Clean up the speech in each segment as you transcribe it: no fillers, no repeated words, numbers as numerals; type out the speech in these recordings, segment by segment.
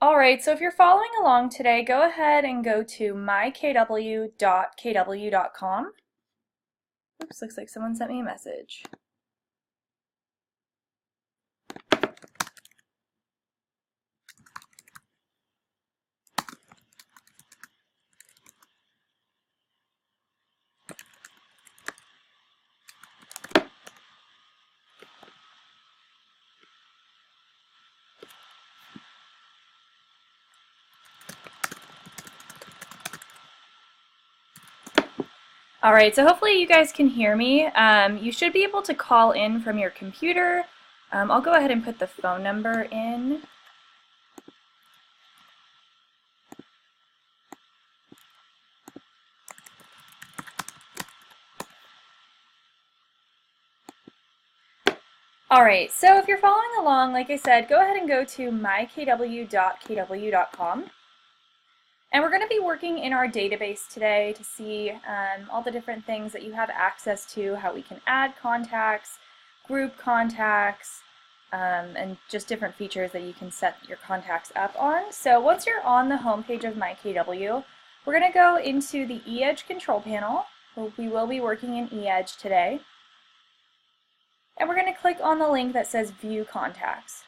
Alright, so if you're following along today, go ahead and go to mykw.kw.com. Oops, looks like someone sent me a message. Alright, so hopefully you guys can hear me. You should be able to call in from your computer. I'll go ahead and put the phone number in. Alright, so if you're following along, like I said, go ahead and go to myKW.kw.com. And we're going to be working in our database today to see all the different things that you have access to, how we can add contacts, group contacts, and just different features that you can set your contacts up on. So once you're on the home page of myKW, we're going to go into the eEdge control panel. We will be working in eEdge today. And we're going to click on the link that says View Contacts.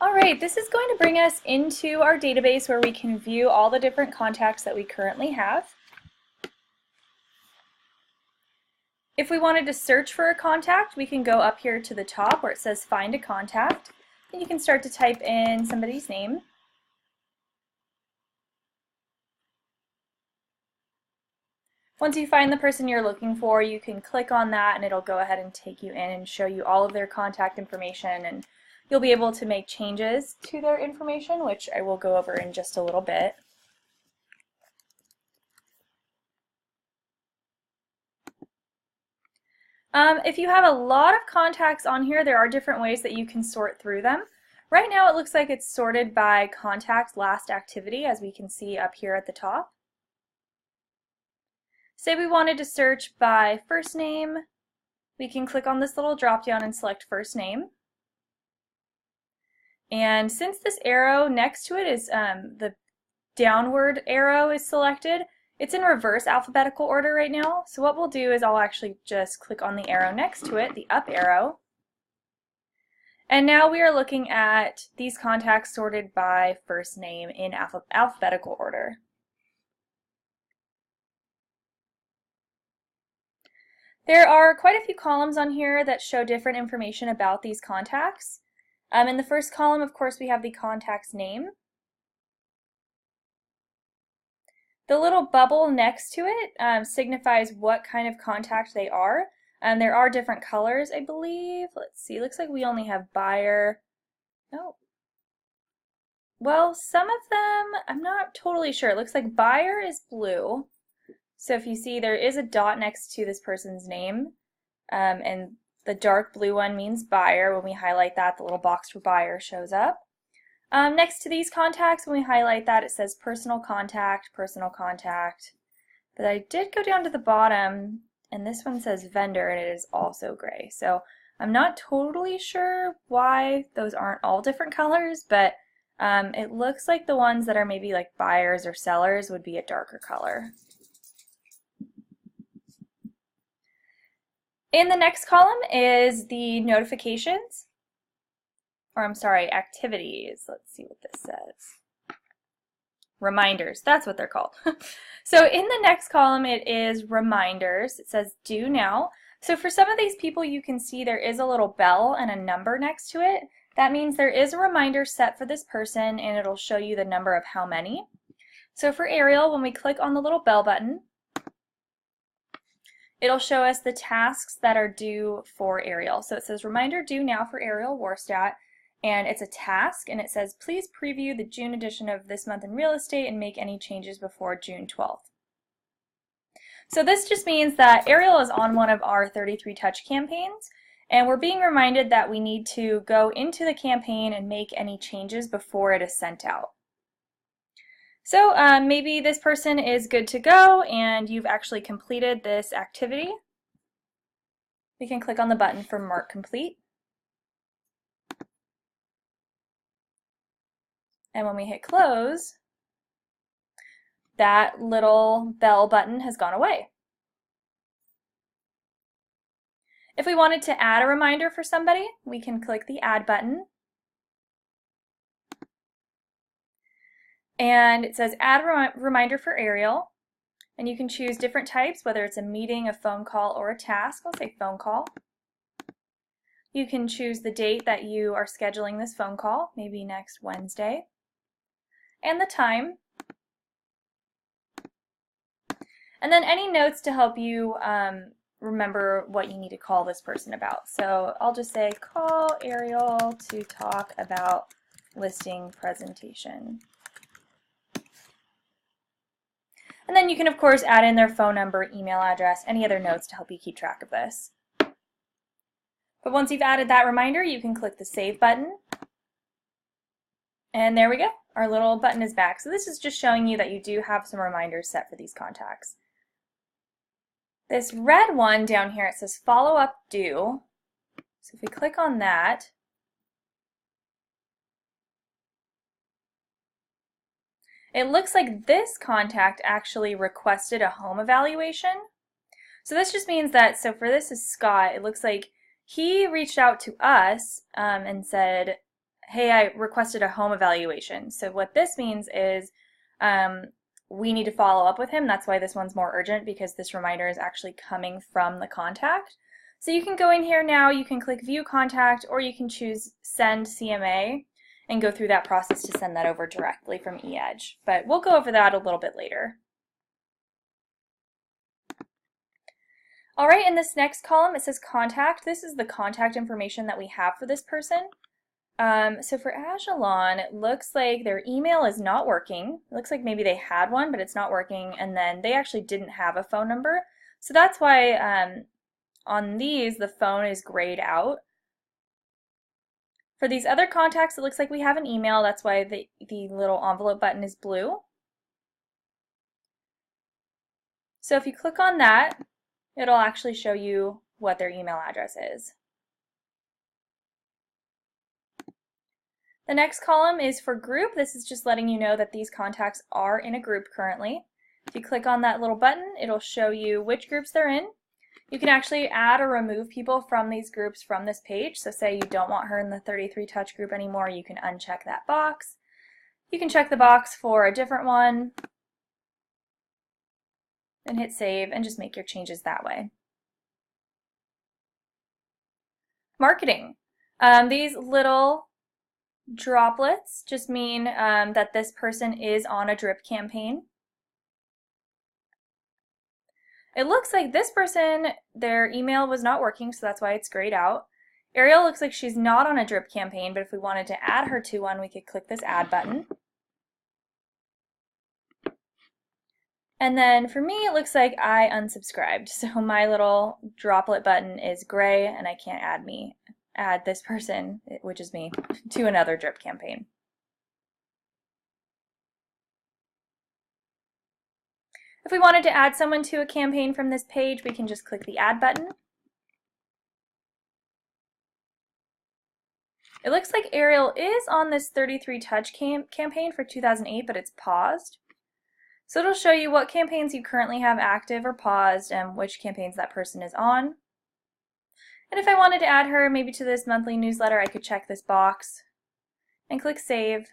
Alright, this is going to bring us into our database where we can view all the different contacts that we currently have. If we wanted to search for a contact, we can go up here to the top where it says Find a Contact, and you can start to type in somebody's name. Once you find the person you're looking for, you can click on that and it'll go ahead and take you in and show you all of their contact information, and you'll be able to make changes to their information, which I will go over in just a little bit. If you have a lot of contacts on here, there are different ways that you can sort through them. Right now it looks like it's sorted by contact last activity, as we can see up here at the top. Say we wanted to search by first name, we can click on this little drop down and select first name. And since this arrow next to it is the downward arrow is selected, it's in reverse alphabetical order right now. So what we'll do is I'll actually just click on the arrow next to it, the up arrow. And now we are looking at these contacts sorted by first name in alphabetical order. There are quite a few columns on here that show different information about these contacts. In the first column, of course, we have the contact's name. The little bubble next to it signifies what kind of contact they are. There are different colors, I believe. Let's see, looks like we only have buyer. Oh. Well, some of them, I'm not totally sure. It looks like buyer is blue. So if you see, there is a dot next to this person's name, and the dark blue one means buyer. When we highlight that, the little box for buyer shows up. Next to these contacts, when we highlight that, it says personal contact. But I did go down to the bottom, and this one says vendor, and it is also gray. So I'm not totally sure why those aren't all different colors, but it looks like the ones that are maybe like buyers or sellers would be a darker color. In the next column is the notifications, or I'm sorry, activities. Let's see what this says. Reminders, that's what they're called. So in the next column it is reminders. It says due now. So for some of these people, you can see there is a little bell and a number next to it. That means there is a reminder set for this person, and it'll show you the number of how many. So for Ariel, when we click on the little bell button, it'll show us the tasks that are due for Ariel. So it says reminder due now for Ariel Warstadt, and it's a task, and it says please preview the June edition of This Month in Real Estate and make any changes before June 12th. So this just means that Ariel is on one of our 33 Touch campaigns, and we're being reminded that we need to go into the campaign and make any changes before it is sent out. So maybe this person is good to go and you've actually completed this activity. We can click on the button for Mark Complete. And when we hit close, that little bell button has gone away. If we wanted to add a reminder for somebody, we can click the Add button. And it says Add reminder for Ariel. And you can choose different types, whether it's a meeting, a phone call, or a task. I'll say phone call. You can choose the date that you are scheduling this phone call, maybe next Wednesday, and the time. And then any notes to help you remember what you need to call this person about. So I'll just say, call Ariel to talk about listing presentation. And then you can, of course, add in their phone number, email address, any other notes to help you keep track of this. But once you've added that reminder, you can click the Save button. And there we go. Our little button is back. So this is just showing you that you do have some reminders set for these contacts. This red one down here, it says Follow Up Due. So if we click on that, it looks like this contact actually requested a home evaluation. So this just means that, so for this is Scott, it looks like he reached out to us and said, hey, I requested a home evaluation. So what this means is we need to follow up with him. That's why this one's more urgent, because this reminder is actually coming from the contact. So you can go in here now, you can click View Contact, or you can choose Send CMA and go through that process to send that over directly from eEdge. But we'll go over that a little bit later. All right, in this next column, it says Contact. This is the contact information that we have for this person. So for Ajalon, it looks like their email is not working. It looks like maybe they had one, but it's not working, and then they actually didn't have a phone number. So that's why on these, the phone is grayed out. For these other contacts, it looks like we have an email. That's why the little envelope button is blue. So if you click on that, it'll actually show you what their email address is. The next column is for group. This is just letting you know that these contacts are in a group currently. If you click on that little button, it'll show you which groups they're in. You can actually add or remove people from these groups from this page. So say you don't want her in the 33 touch group anymore, you can uncheck that box. You can check the box for a different one and hit save and just make your changes that way. Marketing. These little droplets just mean that this person is on a drip campaign. It looks like this person, their email was not working, so that's why it's grayed out. Ariel looks like she's not on a drip campaign, but if we wanted to add her to one, we could click this Add button. And then for me, it looks like I unsubscribed, so my little droplet button is gray and I can't add this person, which is me, to another drip campaign. If we wanted to add someone to a campaign from this page, we can just click the Add button. It looks like Ariel is on this 33 touch campaign for 2008, but it's paused. So it'll show you what campaigns you currently have active or paused and which campaigns that person is on. And if I wanted to add her maybe to this monthly newsletter, I could check this box and click Save.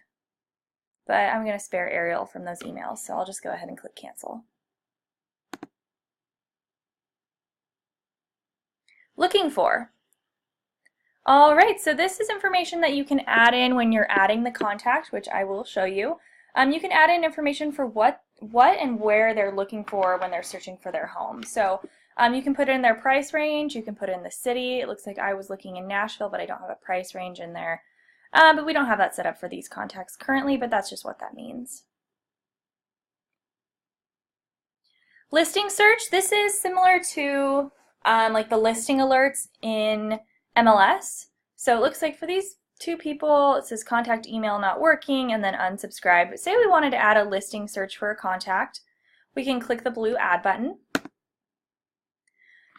But I'm going to spare Ariel from those emails, so I'll just go ahead and click Cancel. Looking for. All right, so this is information that you can add in when you're adding the contact, which I will show you. You can add in information for what and where they're looking for when they're searching for their home. So you can put in their price range, you can put in the city. It looks like I was looking in Nashville, but I don't have a price range in there. But we don't have that set up for these contacts currently, but that's just what that means. Listing search, this is similar to like the listing alerts in MLS. So it looks like for these 2 people, it says contact email not working, and then unsubscribe. But say we wanted to add a listing search for a contact, we can click the blue add button.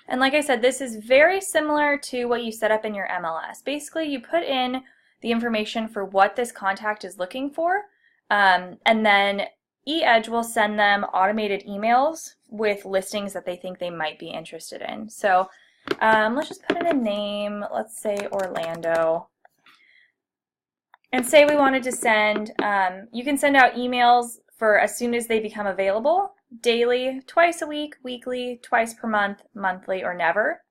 And like I said, this is very similar to what you set up in your MLS. Basically, you put in the information for what this contact is looking for, and then eEdge will send them automated emails with listings that they think they might be interested in. So let's just put in a name, let's say Orlando. And say we wanted to send, you can send out emails for as soon as they become available, daily, twice a week, weekly, twice per month, monthly, or never.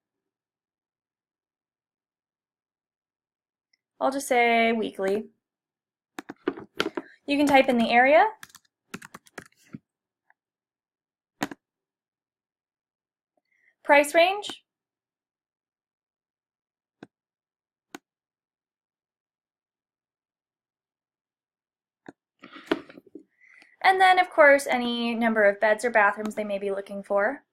I'll just say weekly. You can type in the area. Price range. And then, of course, any number of beds or bathrooms they may be looking for.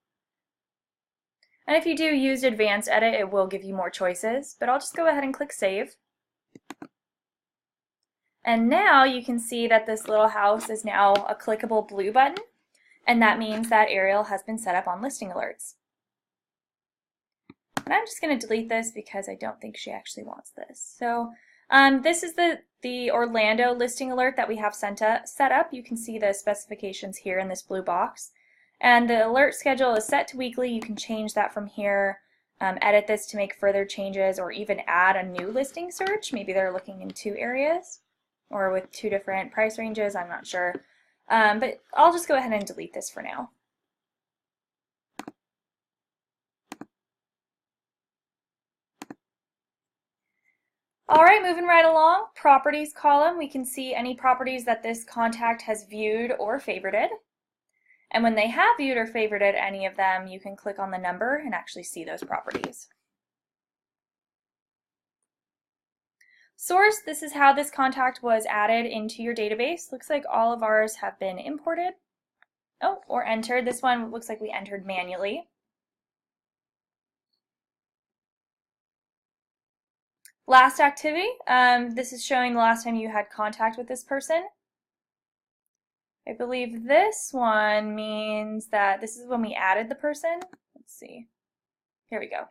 And if you do use Advanced Edit, it will give you more choices, but I'll just go ahead and click Save. And now you can see that this little house is now a clickable blue button, and that means that Ariel has been set up on listing alerts. And I'm just going to delete this because I don't think she actually wants this. So this is the Orlando listing alert that we have set up. You can see the specifications here in this blue box. And the alert schedule is set to weekly. You can change that from here, edit this to make further changes, or even add a new listing search. Maybe they're looking in 2 areas or with 2 different price ranges. I'm not sure. But I'll just go ahead and delete this for now. Alright, moving right along, properties column, we can see any properties that this contact has viewed or favorited. And when they have viewed or favorited any of them, you can click on the number and actually see those properties. Source, this is how this contact was added into your database. Looks like all of ours have been imported. Oh, or entered. This one looks like we entered manually. Last activity, this is showing the last time you had contact with this person. I believe this one means that this is when we added the person. Let's see. Here we go.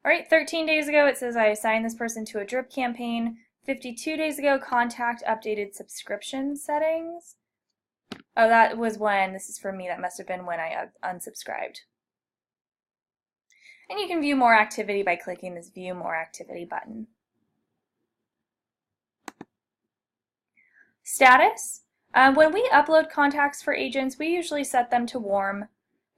All right, 13 days ago it says I assigned this person to a drip campaign. 52 days ago, contact updated subscription settings. Oh, that was when, this is for me, that must have been when I unsubscribed. And you can view more activity by clicking this View More Activity button. Status. When we upload contacts for agents, we usually set them to warm,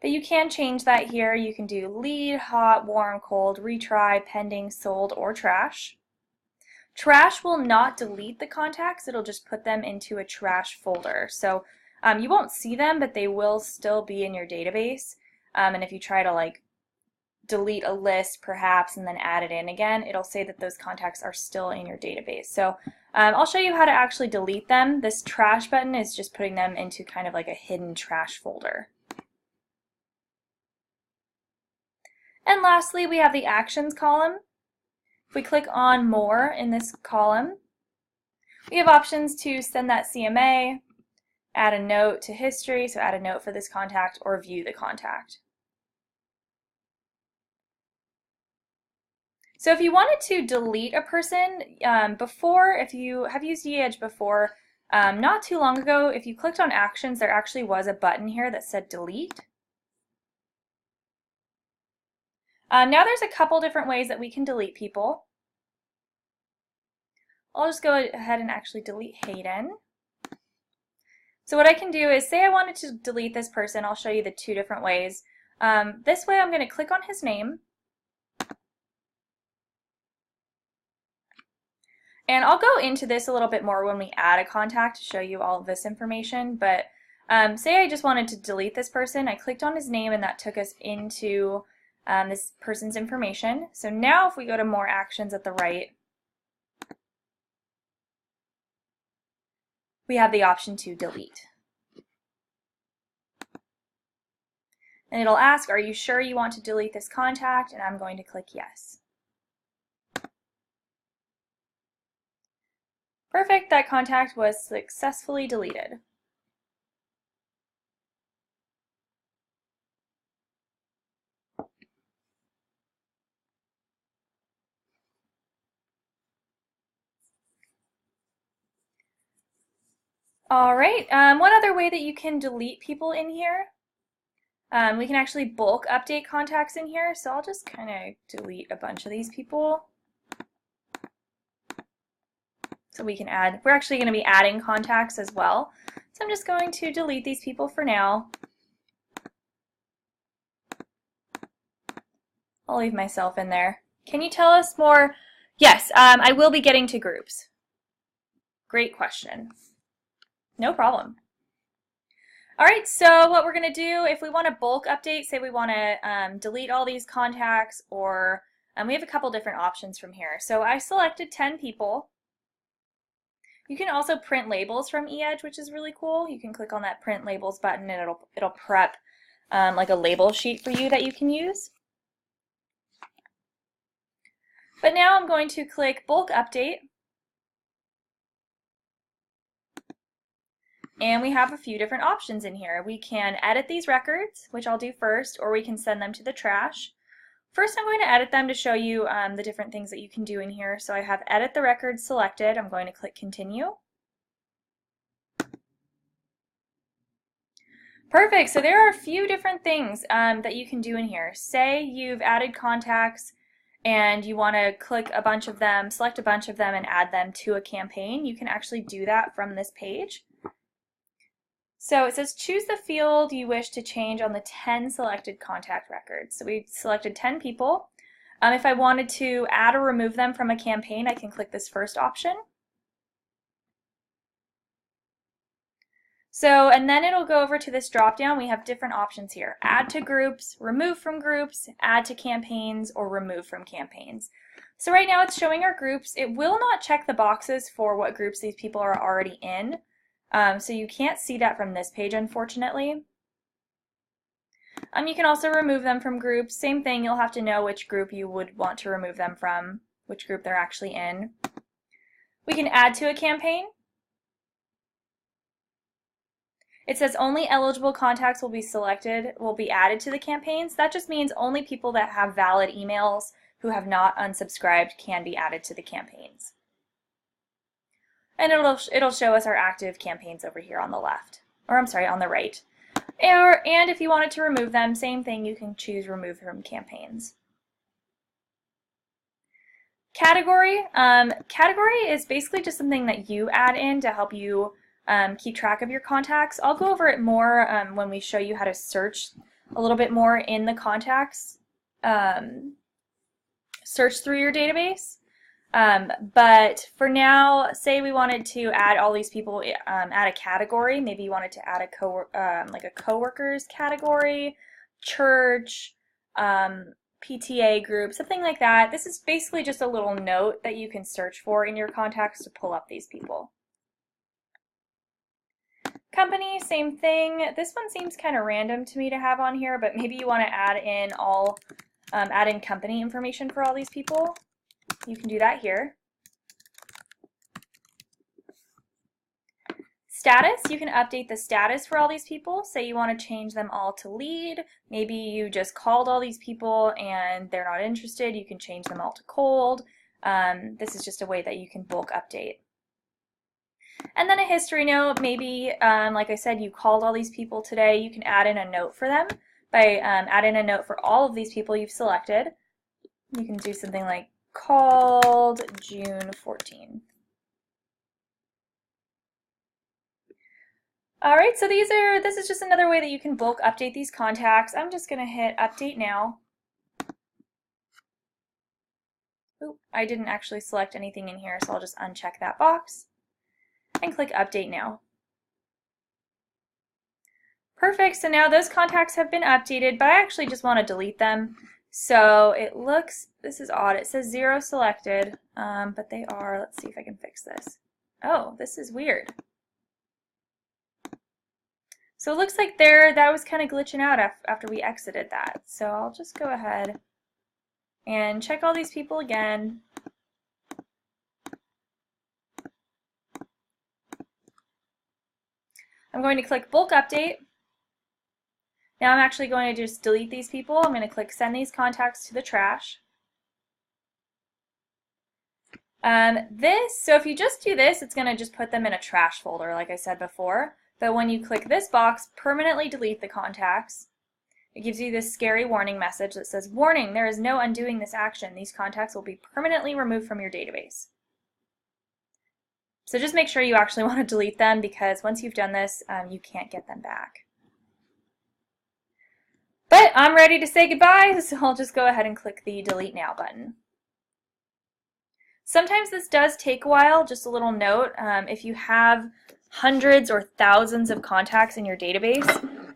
but you can change that here. You can do lead, hot, warm, cold, retry, pending, sold, or trash. Trash will not delete the contacts, it'll just put them into a trash folder. So you won't see them, but they will still be in your database. And if you try to delete a list perhaps and then add it in again, it'll say that those contacts are still in your database. So I'll show you how to actually delete them. This trash button is just putting them into kind of like a hidden trash folder. And lastly, we have the actions column. If we click on more in this column, we have options to send that CMA, add a note to history, so add a note for this contact, or view the contact. So if you wanted to delete a person before, if you have used eEdge before, not too long ago, if you clicked on actions, there actually was a button here that said delete. Now there's a couple different ways that we can delete people. I'll just go ahead and actually delete Hayden. So what I can do is, say I wanted to delete this person, I'll show you the 2 different ways. This way I'm going to click on his name. And I'll go into this a little bit more when we add a contact to show you all of this information, but say I just wanted to delete this person, I clicked on his name and that took us into this person's information. So now if we go to more actions at the right, we have the option to delete. And it'll ask, are you sure you want to delete this contact? And I'm going to click yes. Perfect, that contact was successfully deleted. All right, one other way that you can delete people in here, we can actually bulk update contacts in here, so I'll just kind of delete a bunch of these people. So we can add, we're actually going to be adding contacts as well. So I'm just going to delete these people for now. I'll leave myself in there. Can you tell us more? Yes, I will be getting to groups. Great question. No problem. All right, so what we're going to do, if we want to bulk update, say we want to delete all these contacts, or we have a couple different options from here. So I selected 10 people. You can also print labels from eEdge, which is really cool. You can click on that print labels button and it'll prep like a label sheet for you that you can use. But now I'm going to click bulk update. And we have a few different options in here. We can edit these records, which I'll do first, or we can send them to the trash. First, I'm going to edit them to show you the different things that you can do in here. So I have edit the records selected. I'm going to click continue. Perfect, so there are a few different things that you can do in here. Say you've added contacts and you want to click a bunch of them, select a bunch of them and add them to a campaign. You can actually do that from this page. So it says choose the field you wish to change on the 10 selected contact records. So we selected 10 people. If I wanted to add or remove them from a campaign, I can click this first option. So, and then it'll go over to this drop down. We have different options here. Add to groups, remove from groups, add to campaigns, or remove from campaigns. So right now it's showing our groups. It will not check the boxes for what groups these people are already in. So you can't see that from this page, unfortunately. You can also remove them from groups. Same thing, you'll have to know which group you would want to remove them from, which group they're actually in. We can add to a campaign. It says only eligible contacts will be added to the campaigns. That just means only people that have valid emails who have not unsubscribed can be added to the campaigns. And it'll show us our active campaigns over here on the left, or I'm sorry, on the right. And if you wanted to remove them, same thing, you can choose remove from campaigns. Category. Category is basically just something that you add in to help you keep track of your contacts. I'll go over it more when we show you how to search a little bit more in the contacts, search through your database. But for now, say we wanted to add all these people, add a category. Maybe you wanted to add like a coworkers category, church, PTA group, something like that. This is basically just a little note that you can search for in your contacts to pull up these people. Company, same thing. This one seems kind of random to me to have on here, but maybe you want to add in company information for all these people. You can do that here. Status, you can update the status for all these people. Say you want to change them all to lead. Maybe you just called all these people and they're not interested. You can change them all to cold. This is just a way that you can bulk update. And then a history note, maybe, like I said, you called all these people today. You can add in a note for them by adding a note for all of these people you've selected. You can do something like called June 14th. All right, so this is just another way that you can bulk update these contacts. I'm just going to hit update now. Oop, I didn't actually select anything in here, so I'll just uncheck that box and click update now. Perfect, so now those contacts have been updated, but I actually just want to delete them. So it looks, this is odd, it says 0 selected, but they are, let's see if I can fix this. Oh, this is weird. So it looks like that was kind of glitching out after we exited that. So I'll just go ahead and check all these people again. I'm going to click bulk update. Now I'm actually going to just delete these people. I'm going to click send these contacts to the trash. So if you just do this, it's going to just put them in a trash folder, like I said before. But when you click this box, permanently delete the contacts, it gives you this scary warning message that says, warning, there is no undoing this action. These contacts will be permanently removed from your database. So just make sure you actually want to delete them, because once you've done this, you can't get them back. But I'm ready to say goodbye, so I'll just go ahead and click the Delete Now button. Sometimes this does take a while. Just a little note, if you have hundreds or thousands of contacts in your database,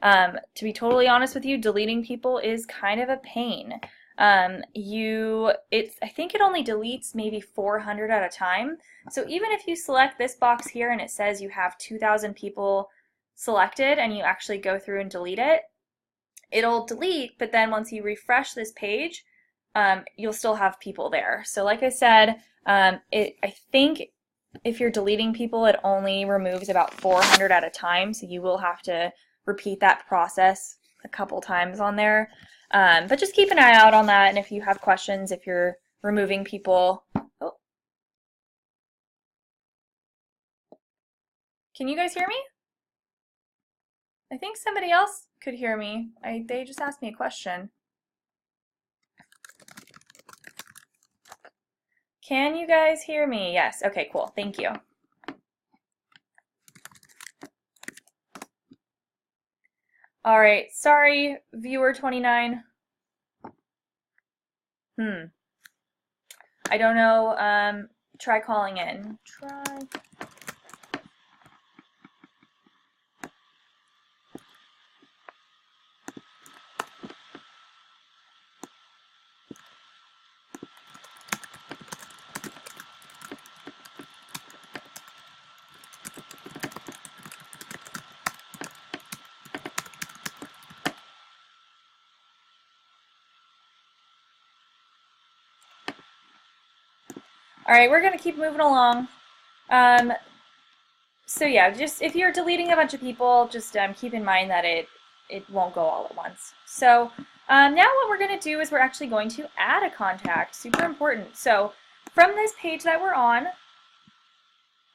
to be totally honest with you, deleting people is kind of a pain. I think it only deletes maybe 400 at a time. So even if you select this box here and it says you have 2,000 people selected and you actually go through and delete it, it'll delete, but then once you refresh this page, you'll still have people there. So like I said, I think if you're deleting people, it only removes about 400 at a time, so you will have to repeat that process a couple times on there. But just keep an eye out on that, and if you have questions, if you're removing people. Oh. Can you guys hear me? I think somebody else could hear me. They just asked me a question. Can you guys hear me? Yes. Okay, cool. Thank you. All right. Sorry, viewer 29. I don't know. Try calling in. Try. All right, we're going to keep moving along. So yeah, just if you're deleting a bunch of people, just keep in mind that it won't go all at once. So now what we're going to do is we're actually going to add a contact. Super important. So from this page that we're on,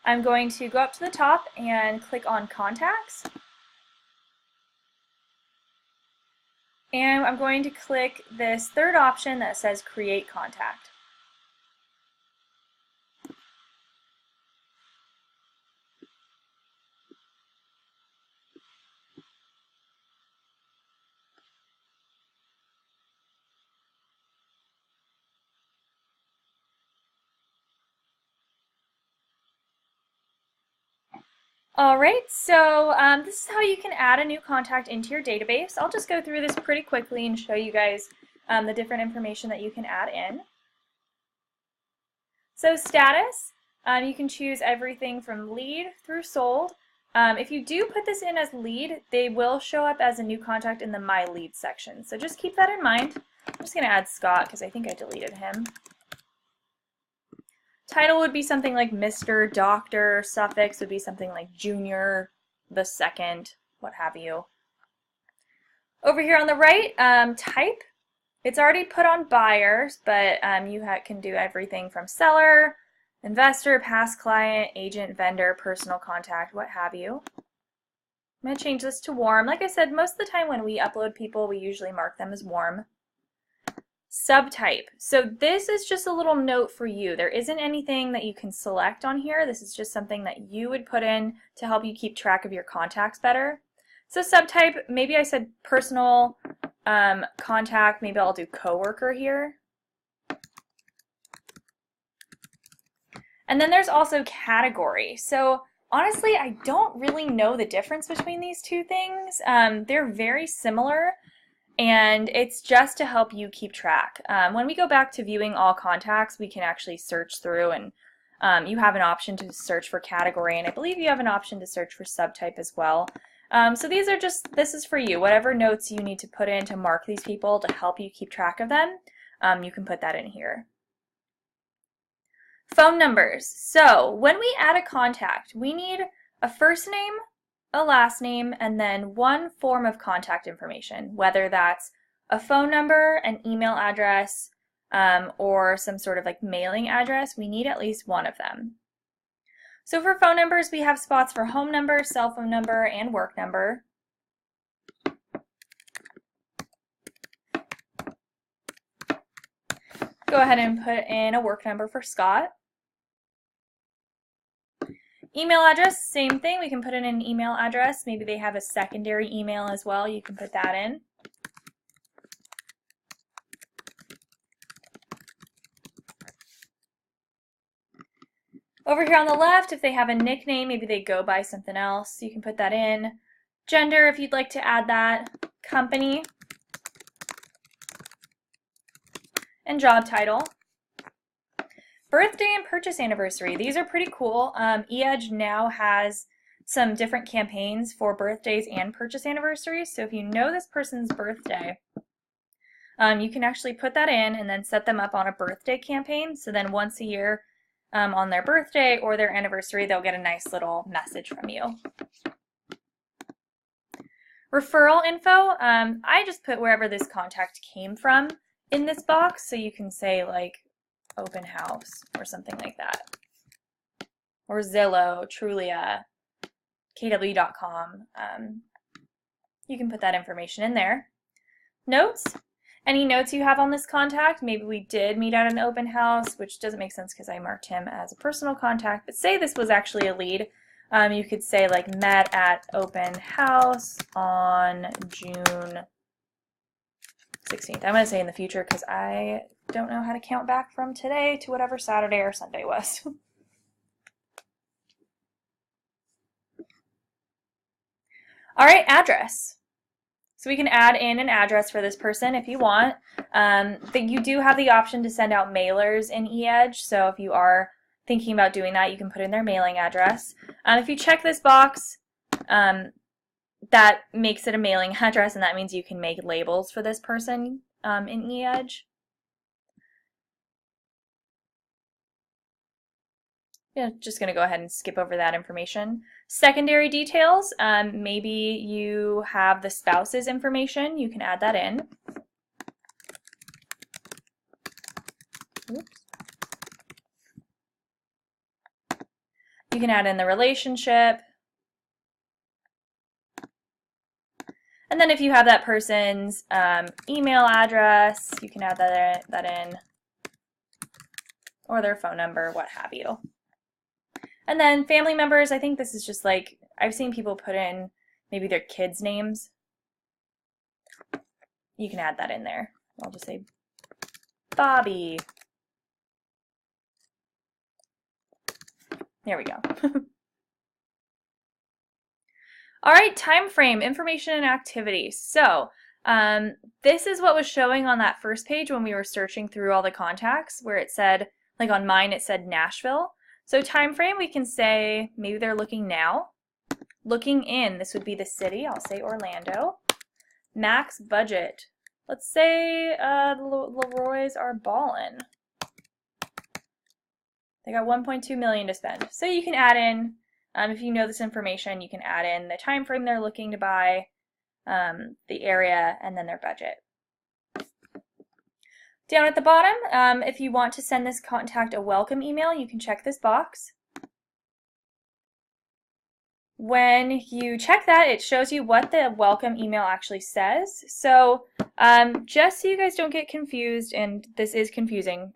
I'm going to go up to the top and click on Contacts. And I'm going to click this third option that says Create Contact. All right, so this is how you can add a new contact into your database. I'll just go through this pretty quickly and show you guys the different information that you can add in. So status, you can choose everything from lead through sold. If you do put this in as lead, they will show up as a new contact in the My Lead section. So just keep that in mind. I'm just going to add Scott because I think I deleted him. Title would be something like Mr., Doctor. Suffix would be something like Junior, the second, what have you. Over here on the right, type. It's already put on buyers, but you can do everything from seller, investor, past client, agent, vendor, personal contact, what have you. I'm going to change this to warm. Like I said, most of the time when we upload people, we usually mark them as warm. Subtype. So this is just a little note for you. There isn't anything that you can select on here. This is just something that you would put in to help you keep track of your contacts better. So subtype, maybe I said personal contact, maybe I'll do coworker here. And then there's also category. So honestly, I don't really know the difference between these two things. They're very similar. And it's just to help you keep track. When we go back to viewing all contacts, we can actually search through, and you have an option to search for category, and I believe you have an option to search for subtype as well. So these are this is for you. Whatever notes you need to put in to mark these people to help you keep track of them, you can put that in here. Phone numbers. So when we add a contact, we need a first name, a last name, and then one form of contact information, whether that's a phone number, an email address, or some sort of like mailing address. We need at least one of them. So for phone numbers, we have spots for home number, cell phone number, and work number. Go ahead and put in a work number for Scott. Email address, same thing. We can put in an email address. Maybe they have a secondary email as well. You can put that in. Over here on the left, if they have a nickname, maybe they go by something else, you can put that in. Gender, if you'd like to add that. Company. And job title. Birthday and purchase anniversary. These are pretty cool. eEdge now has some different campaigns for birthdays and purchase anniversaries. So if you know this person's birthday, you can actually put that in and then set them up on a birthday campaign. So then once a year on their birthday or their anniversary, they'll get a nice little message from you. Referral info, I just put wherever this contact came from in this box. So you can say like open house or something like that. Or Zillow, Trulia, KW.com. You can put that information in there. Notes. Any notes you have on this contact, maybe we did meet at an open house, which doesn't make sense because I marked him as a personal contact, but say this was actually a lead. You could say like met at open house on June 16th. I'm going to say in the future because I don't know how to count back from today to whatever Saturday or Sunday was. All right, address. So we can add in an address for this person if you want. You do have the option to send out mailers in eEdge, so if you are thinking about doing that, you can put in their mailing address. If you check this box, that makes it a mailing address, and that means you can make labels for this person in eEdge. Yeah, just going to go ahead and skip over that information. Secondary details, maybe you have the spouse's information, you can add that in. Oops. You can add in the relationship. And then if you have that person's email address, you can add that in, or their phone number, what have you. And then family members, I think this is just like, I've seen people put in maybe their kids' names. You can add that in there. I'll just say Bobby. There we go. All right, time frame, information and activities. So this is what was showing on that first page when we were searching through all the contacts, where it said, like on mine, it said Nashville. So time frame, we can say maybe they're looking now. Looking in, this would be the city. I'll say Orlando. Max budget. Let's say the Leroy's are ballin'. They got 1.2 million to spend. So you can add in, if you know this information, you can add in the time frame they're looking to buy, the area, and then their budget. Down at the bottom, if you want to send this contact a welcome email, you can check this box. When you check that, it shows you what the welcome email actually says. So just so you guys don't get confused, and this is confusing,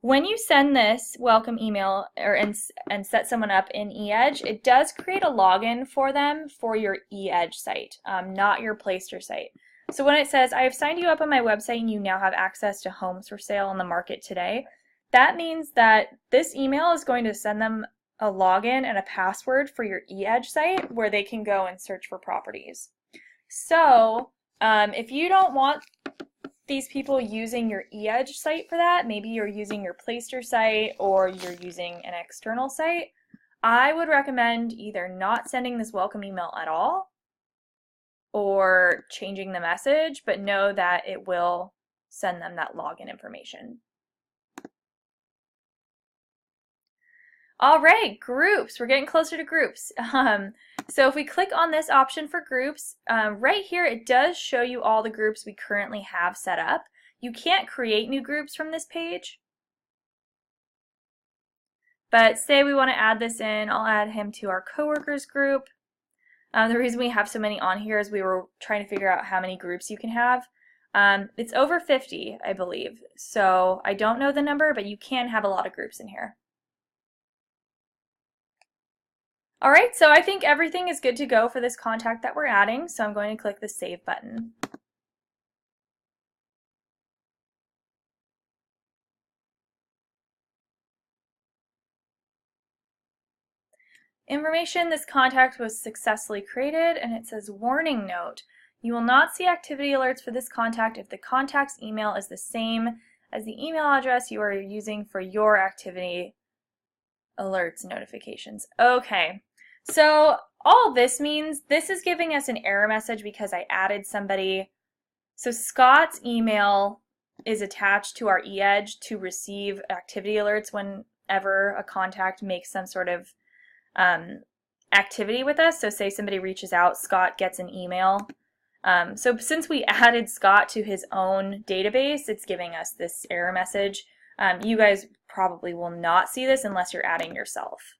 when you send this welcome email and set someone up in eEdge, it does create a login for them for your eEdge site, not your Playster site. So when it says, I have signed you up on my website and you now have access to homes for sale on the market today, that means that this email is going to send them a login and a password for your eEdge site where they can go and search for properties. So if you don't want these people using your eEdge site for that, maybe you're using your Playster site or you're using an external site, I would recommend either not sending this welcome email at all or changing the message, but know that it will send them that login information. All right, groups. We're getting closer to groups. So if we click on this option for groups, right here it does show you all the groups we currently have set up. You can't create new groups from this page. But say we want to add this in, I'll add him to our coworkers group. The reason we have so many on here is we were trying to figure out how many groups you can have. It's over 50, I believe. So I don't know the number, but you can have a lot of groups in here. All right, so I think everything is good to go for this contact that we're adding, so I'm going to click the Save button. Information, this contact was successfully created, and it says warning note. You will not see activity alerts for this contact if the contact's email is the same as the email address you are using for your activity alerts notifications. Okay, so all this means, this is giving us an error message because I added somebody. So Scott's email is attached to our eEdge to receive activity alerts whenever a contact makes some sort of activity with us. So say somebody reaches out, Scott gets an email. So since we added Scott to his own database, it's giving us this error message. You guys probably will not see this unless you're adding yourself.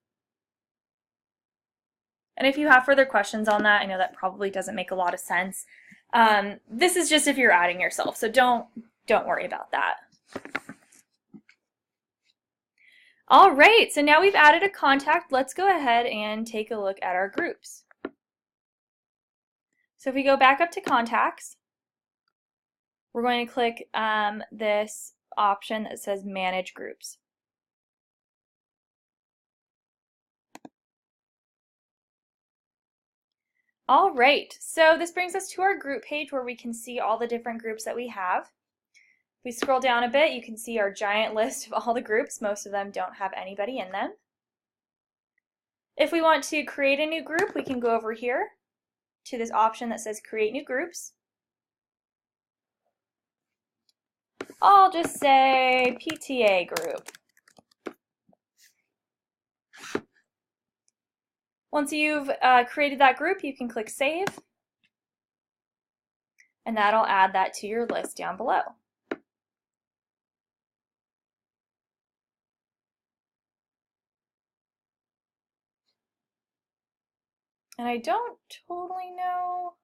And if you have further questions on that, I know that probably doesn't make a lot of sense. This is just if you're adding yourself, so don't worry about that. All right, so now we've added a contact. Let's go ahead and take a look at our groups. So if we go back up to contacts, we're going to click this option that says Manage Groups. All right, so this brings us to our group page where we can see all the different groups that we have. If we scroll down a bit, you can see our giant list of all the groups. Most of them don't have anybody in them. If we want to create a new group, we can go over here to this option that says Create New Groups. I'll just say PTA group. Once you've created that group, you can click Save, and that'll add that to your list down below. And I don't totally know,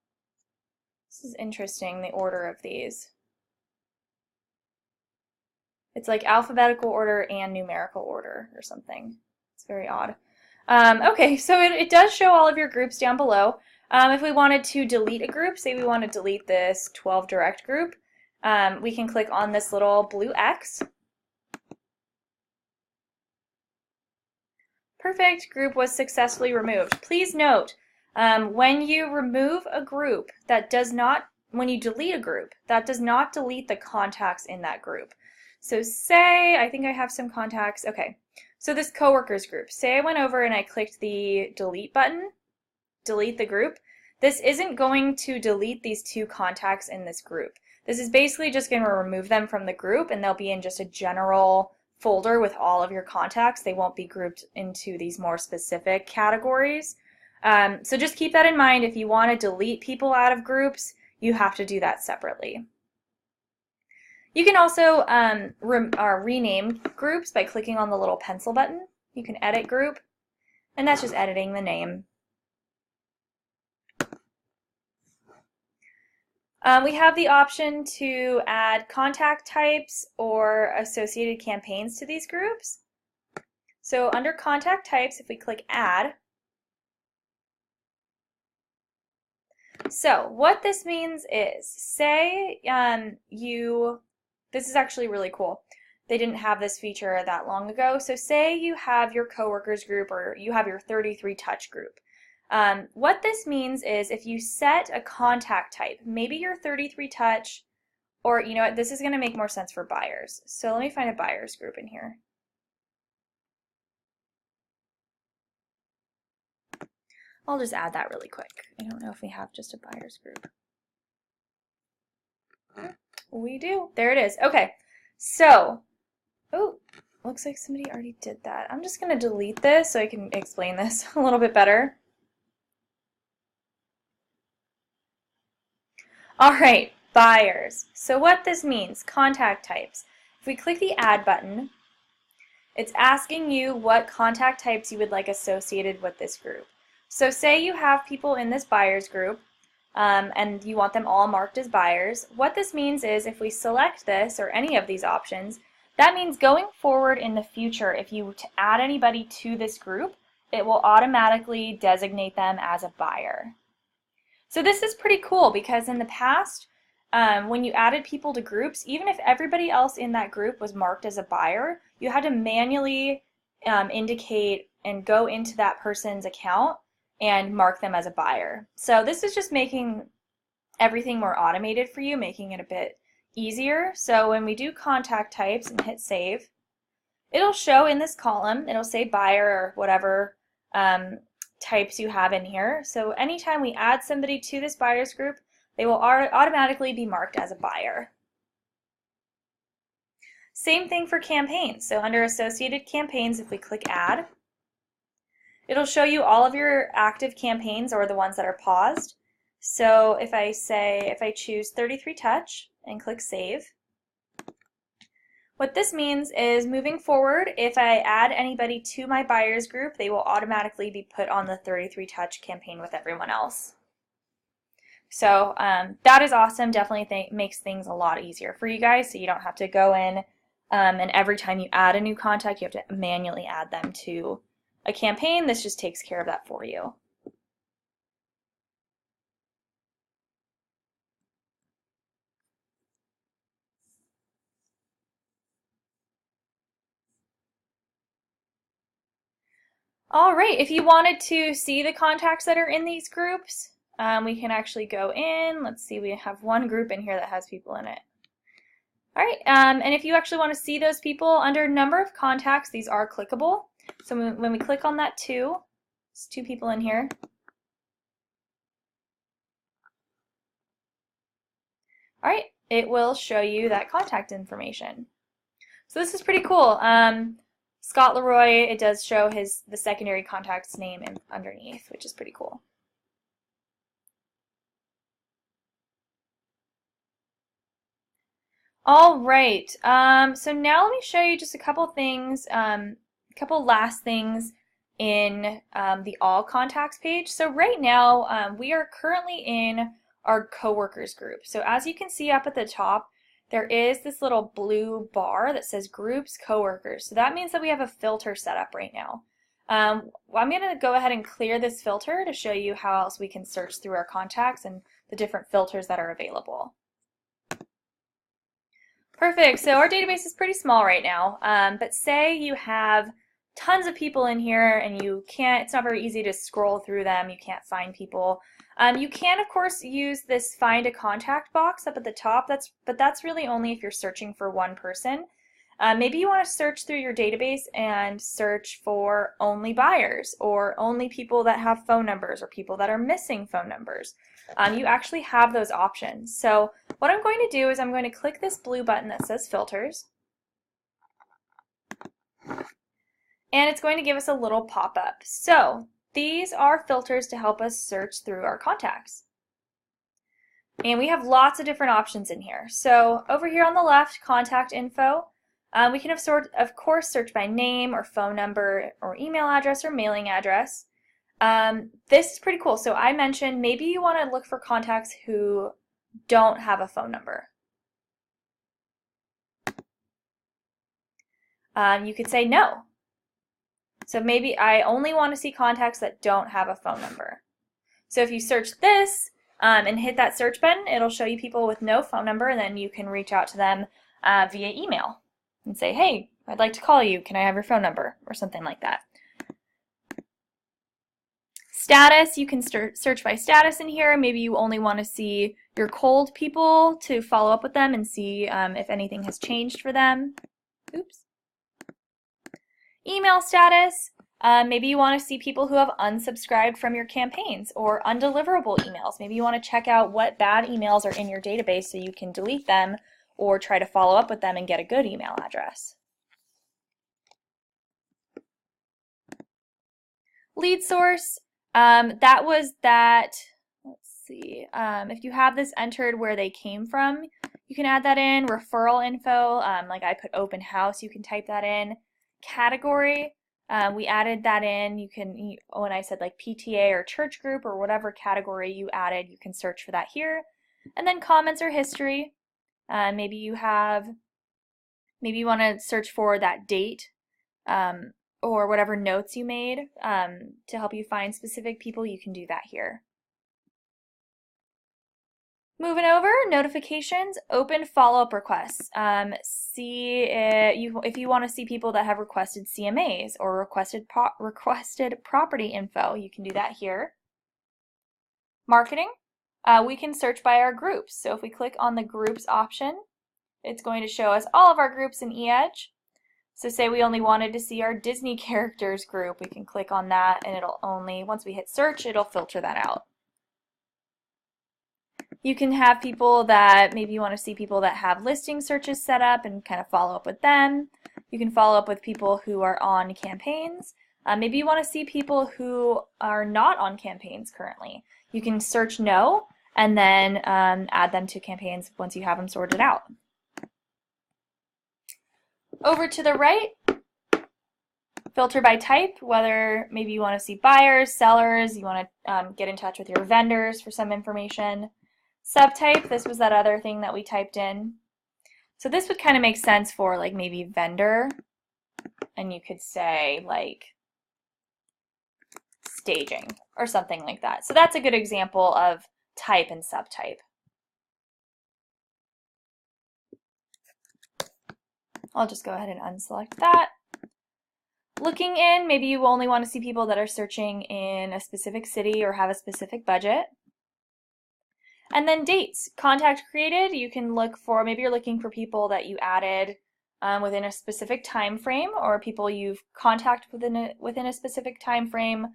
this is interesting, the order of these. It's like alphabetical order and numerical order or something. It's very odd. Okay, so it does show all of your groups down below. If we wanted to delete a group, say we want to delete this 12 direct group, we can click on this little blue X. Perfect, group was successfully removed. Please note, when you remove a group, when you delete a group, that does not delete the contacts in that group. So say, I think I have some contacts, okay. So this coworkers group, say I went over and I clicked the delete button, delete the group. This isn't going to delete these two contacts in this group. This is basically just going to remove them from the group, and they'll be in just a general folder with all of your contacts. They won't be grouped into these more specific categories. So just keep that in mind. If you want to delete people out of groups, you have to do that separately. You can also rename groups by clicking on the little pencil button. You can edit group, and that's just editing the name. We have the option to add contact types or associated campaigns to these groups. So under contact types, if we click Add, so what this means is, say this is actually really cool. They didn't have this feature that long ago. So say you have your coworkers group or you have your 33 touch group. What this means is if you set a contact type, maybe your 33 touch, or you know what, this is going to make more sense for buyers. So let me find a buyers group in here. I'll just add that really quick. I don't know if we have just a buyers group. We do. There it is. Okay. So, oh, looks like somebody already did that. I'm just going to delete this so I can explain this a little bit better. All right, buyers. So what this means, contact types. If we click the add button, it's asking you what contact types you would like associated with this group. So say you have people in this buyers group and you want them all marked as buyers. What this means is if we select this or any of these options, that means going forward in the future, if you add anybody to this group, it will automatically designate them as a buyer. So this is pretty cool because in the past, when you added people to groups, even if everybody else in that group was marked as a buyer, you had to manually indicate and go into that person's account and mark them as a buyer. So this is just making everything more automated for you, making it a bit easier. So when we do contact types and hit save, it'll show in this column, it'll say buyer or whatever types you have in here. So anytime we add somebody to this buyers group, they will automatically be marked as a buyer. Same thing for campaigns. So under associated campaigns, if we click add, it'll show you all of your active campaigns or the ones that are paused. So if I choose 33 Touch and click save, what this means is moving forward, if I add anybody to my buyers group, they will automatically be put on the 33 Touch campaign with everyone else. So that is awesome. Definitely makes things a lot easier for you guys, so you don't have to go in and every time you add a new contact, you have to manually add them to a campaign. This just takes care of that for you. All right, if you wanted to see the contacts that are in these groups, we can actually go in. Let's see, we have one group in here that has people in it. All right, and if you actually want to see those people under number of contacts, these are clickable. So when we click on that two, there's two people in here. All right, it will show you that contact information. So this is pretty cool. Scott Leroy, it does show the secondary contact's name underneath, which is pretty cool. All right, so now let me show you just a couple things, couple last things in the all contacts page. So right now we are currently in our coworkers group. So as you can see up at the top, there is this little blue bar that says groups coworkers. So that means that we have a filter set up right now. I'm going to go ahead and clear this filter to show you how else we can search through our contacts and the different filters that are available. Perfect. So our database is pretty small right now, but say you have tons of people in here and it's not very easy to scroll through them, you can't find people. You can, of course, use this find a contact box up at the top, but that's really only if you're searching for one person. Maybe you want to search through your database and search for only buyers or only people that have phone numbers or people that are missing phone numbers. You actually have those options. So what I'm going to do is I'm going to click this blue button that says filters. And it's going to give us a little pop-up. So these are filters to help us search through our contacts. And we have lots of different options in here. So over here on the left, contact info, we can of course search by name or phone number or email address or mailing address. This is pretty cool. So I mentioned maybe you want to look for contacts who don't have a phone number. You could say no. So maybe I only want to see contacts that don't have a phone number. So if you search this and hit that search button, it'll show you people with no phone number, and then you can reach out to them via email and say, hey, I'd like to call you. Can I have your phone number? Or something like that. Status, you can search by status in here. Maybe you only want to see your cold people to follow up with them and see if anything has changed for them. Oops. Email status, maybe you want to see people who have unsubscribed from your campaigns or undeliverable emails. Maybe you want to check out what bad emails are in your database so you can delete them or try to follow up with them and get a good email address. Lead source, that was that, let's see, if you have this entered where they came from, you can add that in. Referral info, like I put open house, you can type that in. Category, we added that in. You can, when I said like PTA or church group or whatever category you added, you can search for that here. And then comments or history, maybe you want to search for that date, or whatever notes you made to help you find specific people, you can do that here. Moving over, notifications, open follow-up requests. See if you want to see people that have requested CMAs or requested property info, you can do that here. Marketing, we can search by our groups. So if we click on the groups option, it's going to show us all of our groups in eEdge. So say we only wanted to see our Disney characters group, we can click on that and it'll only, once we hit search, it'll filter that out. You can have people that, maybe you want to see people that have listing searches set up and kind of follow up with them. You can follow up with people who are on campaigns. Maybe you want to see people who are not on campaigns currently. You can search no and then add them to campaigns once you have them sorted out. Over to the right, filter by type, whether maybe you want to see buyers, sellers, you want to get in touch with your vendors for some information. Subtype, this was that other thing that we typed in. So this would kind of make sense for like maybe vendor, and you could say like staging or something like that. So that's a good example of type and subtype. I'll just go ahead and unselect that. Looking in, maybe you only want to see people that are searching in a specific city or have a specific budget. And then dates, contact created, you can look for, maybe you're looking for people that you added within a specific time frame, or people you've contacted within a specific time frame,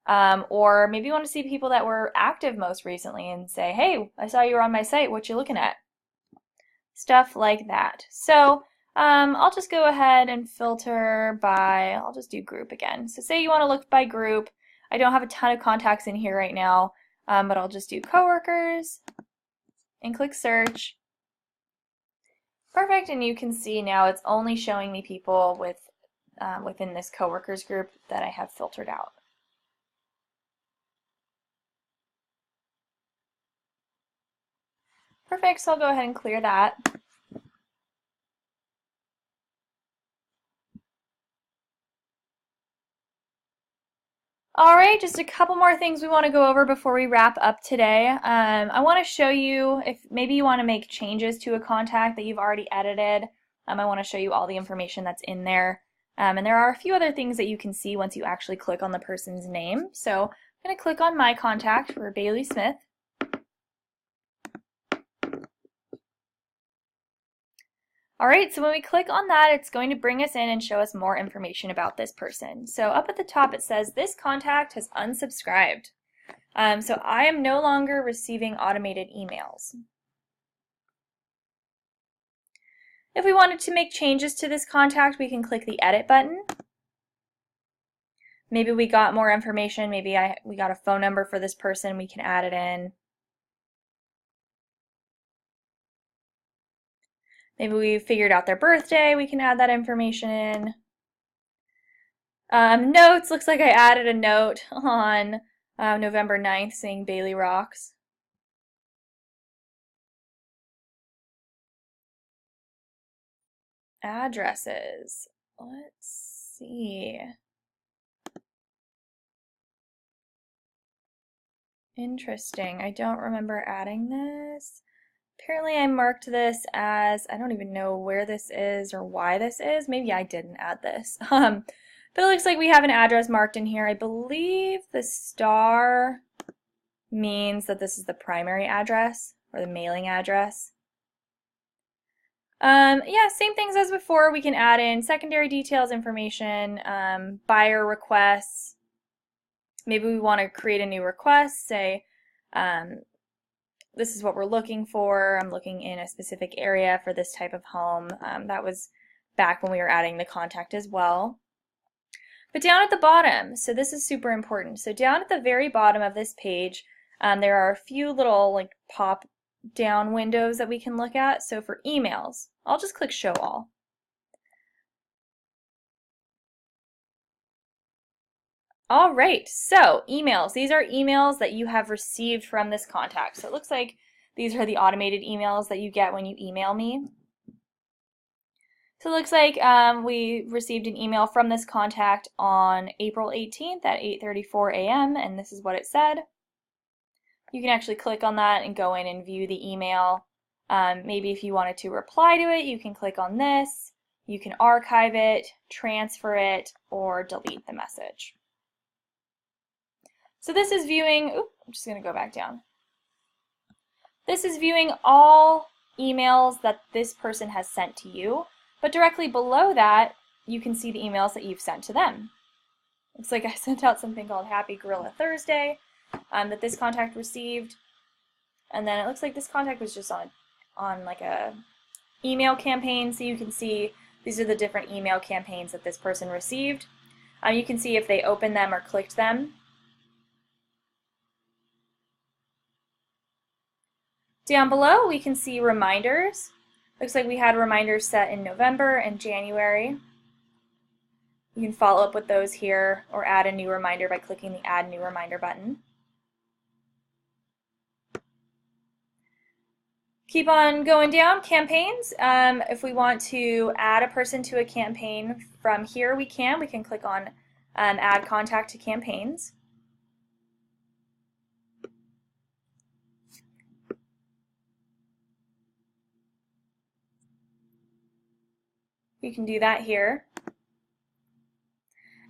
or maybe you want to see people that were active most recently and say, hey, I saw you were on my site, what you looking at? Stuff like that. So I'll just go ahead and filter by, I'll just do group again. So say you want to look by group. I don't have a ton of contacts in here right now, but I'll just do coworkers and click search. Perfect, and you can see now it's only showing me people within this coworkers group that I have filtered out. Perfect, so I'll go ahead and clear that. All right, just a couple more things we want to go over before we wrap up today. I want to show you if maybe you want to make changes to a contact that you've already edited. I want to show you all the information that's in there. And there are a few other things that you can see once you actually click on the person's name. So I'm going to click on my contact for Bailey Smith. All right, so when we click on that, it's going to bring us in and show us more information about this person. So up at the top, it says this contact has unsubscribed. So I am no longer receiving automated emails. If we wanted to make changes to this contact, we can click the edit button. Maybe we got more information, maybe we got a phone number for this person, we can add it in. Maybe we figured out their birthday, we can add that information in. Notes, looks like I added a note on November 9th saying Bailey rocks. Addresses, let's see. Interesting, I don't remember adding this. Apparently I marked this as, I don't even know where this is or why this is. Maybe I didn't add this. But it looks like we have an address marked in here. I believe the star means that this is the primary address or the mailing address. Yeah, same things as before. We can add in secondary details information, buyer requests. Maybe we want to create a new request, say, this is what we're looking for. I'm looking in a specific area for this type of home. That was back when we were adding the contact as well. But down at the bottom, so this is super important. So down at the very bottom of this page, there are a few little like pop down windows that we can look at. So for emails, I'll just click Show All. All right, so emails. These are emails that you have received from this contact. So it looks like these are the automated emails that you get when you email me. So it looks like we received an email from this contact on April 18th at 8:34 a.m. and this is what it said. You can actually click on that and go in and view the email. Maybe if you wanted to reply to it, you can click on this. You can archive it, transfer it, or delete the message. So this is viewing, I'm just going to go back down. This is viewing all emails that this person has sent to you, but directly below that, you can see the emails that you've sent to them. Looks like I sent out something called Happy Gorilla Thursday that this contact received, and then it looks like this contact was just on like a email campaign, so you can see these are the different email campaigns that this person received. You can see if they opened them or clicked them. Down below we can see reminders. Looks like we had reminders set in November and January. You can follow up with those here or add a new reminder by clicking the Add New Reminder button. Keep on going down, campaigns. If we want to add a person to a campaign from here, we can. We can click on Add Contact to Campaigns. You can do that here.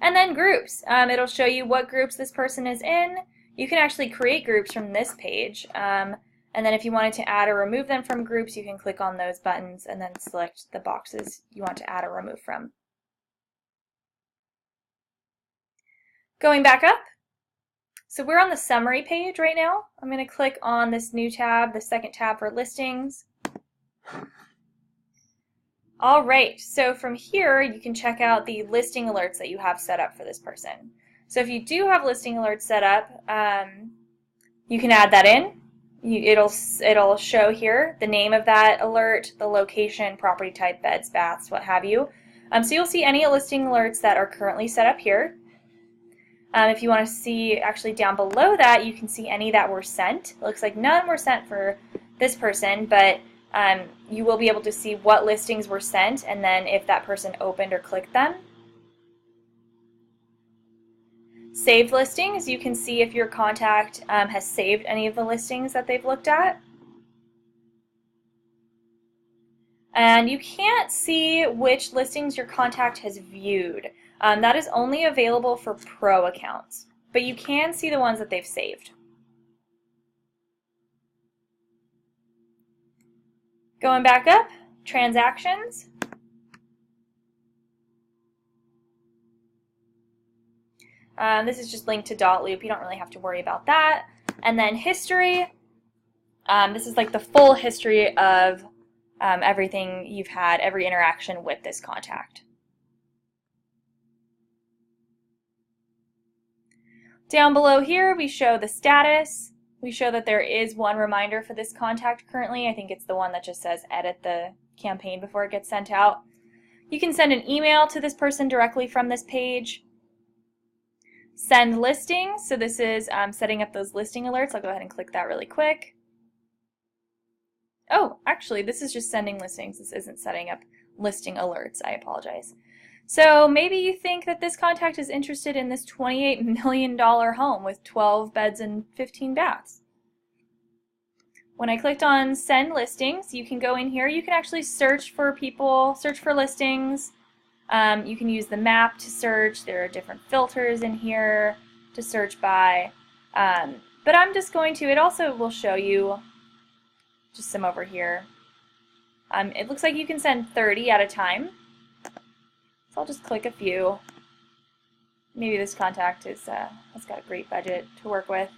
And then groups. It'll show you what groups this person is in. You can actually create groups from this page. And then if you wanted to add or remove them from groups, you can click on those buttons and then select the boxes you want to add or remove from. Going back up. So we're on the summary page right now. I'm going to click on this new tab, the second tab for listings. All right, so from here you can check out the listing alerts that you have set up for this person. So if you do have listing alerts set up, you can add that in. It'll show here the name of that alert, the location, property type, beds, baths, what have you. So you'll see any listing alerts that are currently set up here. If you want to see actually down below that, you can see any that were sent. It looks like none were sent for this person, but you will be able to see what listings were sent and then if that person opened or clicked them. Saved listings, you can see if your contact has saved any of the listings that they've looked at. And you can't see which listings your contact has viewed. That is only available for pro accounts, but you can see the ones that they've saved. Going back up, transactions. This is just linked to dotloop. You don't really have to worry about that. And then history. This is like the full history of everything you've had, every interaction with this contact. Down below here, we show the status. We show that there is one reminder for this contact currently. I think it's the one that just says edit the campaign before it gets sent out. You can send an email to this person directly from this page. Send listings. So this is setting up those listing alerts. I'll go ahead and click that really quick. Oh, actually, this is just sending listings. This isn't setting up listing alerts. I apologize. So maybe you think that this contact is interested in this $28 million home with 12 beds and 15 baths. When I clicked on send listings, you can go in here. You can actually search for people, search for listings. You can use the map to search. There are different filters in here to search by. But I'm just going to, it also will show you just some over here. It looks like you can send 30 at a time. So I'll just click a few. Maybe this contact has got a great budget to work with.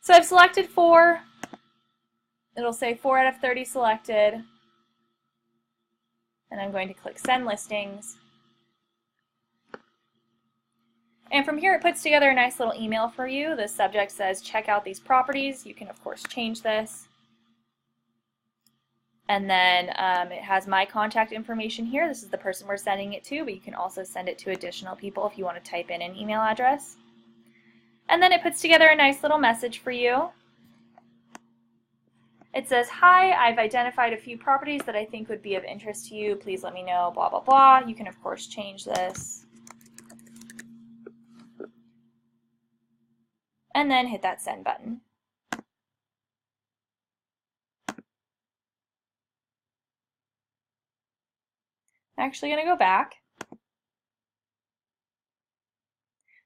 So I've selected 4. It'll say 4 out of 30 selected. And I'm going to click Send Listings. And from here it puts together a nice little email for you. The subject says check out these properties. You can of course change this. And then it has my contact information here. This is the person we're sending it to, but you can also send it to additional people if you want to type in an email address. And then it puts together a nice little message for you. It says, hi, I've identified a few properties that I think would be of interest to you. Please let me know, blah, blah, blah. You can, of course, change this. And then hit that send button. I'm actually going to go back.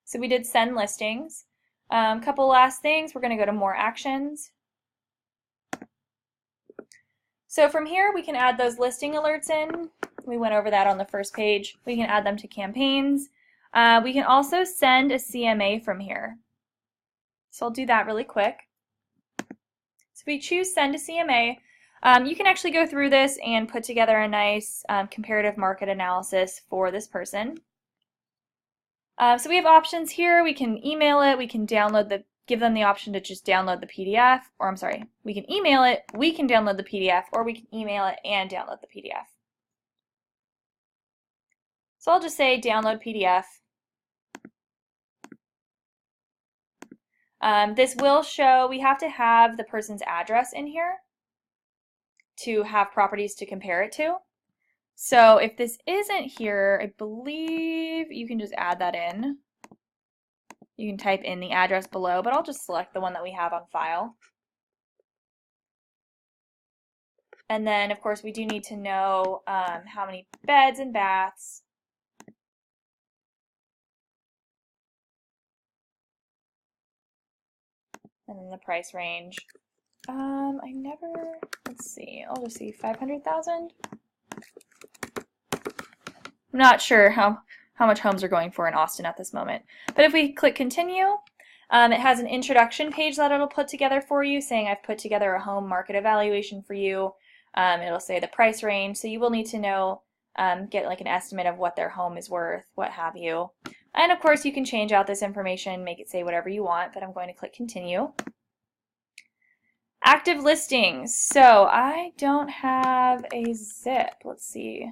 So we did send listings. Couple last things. We're going to go to more actions. So from here we can add those listing alerts in. We went over that on the first page. We can add them to campaigns. We can also send a CMA from here. So I'll do that really quick. So if we choose send to CMA, you can actually go through this and put together a nice comparative market analysis for this person. So we have options here. We can email it, we can download give them the option to just download the PDF, or I'm sorry, we can email it, we can download the PDF, or we can email it and download the PDF. So I'll just say download PDF. This will show, we have to have the person's address in here to have properties to compare it to. So if this isn't here, I believe you can just add that in. You can type in the address below, but I'll just select the one that we have on file. And then, of course, we do need to know how many beds and baths. And then the price range. Let's see, I'll just see 500,000. I'm not sure how much homes are going for in Austin at this moment. But if we click continue, it has an introduction page that it'll put together for you saying I've put together a home market evaluation for you. It'll say the price range, so you will need to know, get like an estimate of what their home is worth, what have you. And of course you can change out this information, make it say whatever you want, but I'm going to click continue. Active listings. So I don't have a zip. Let's see.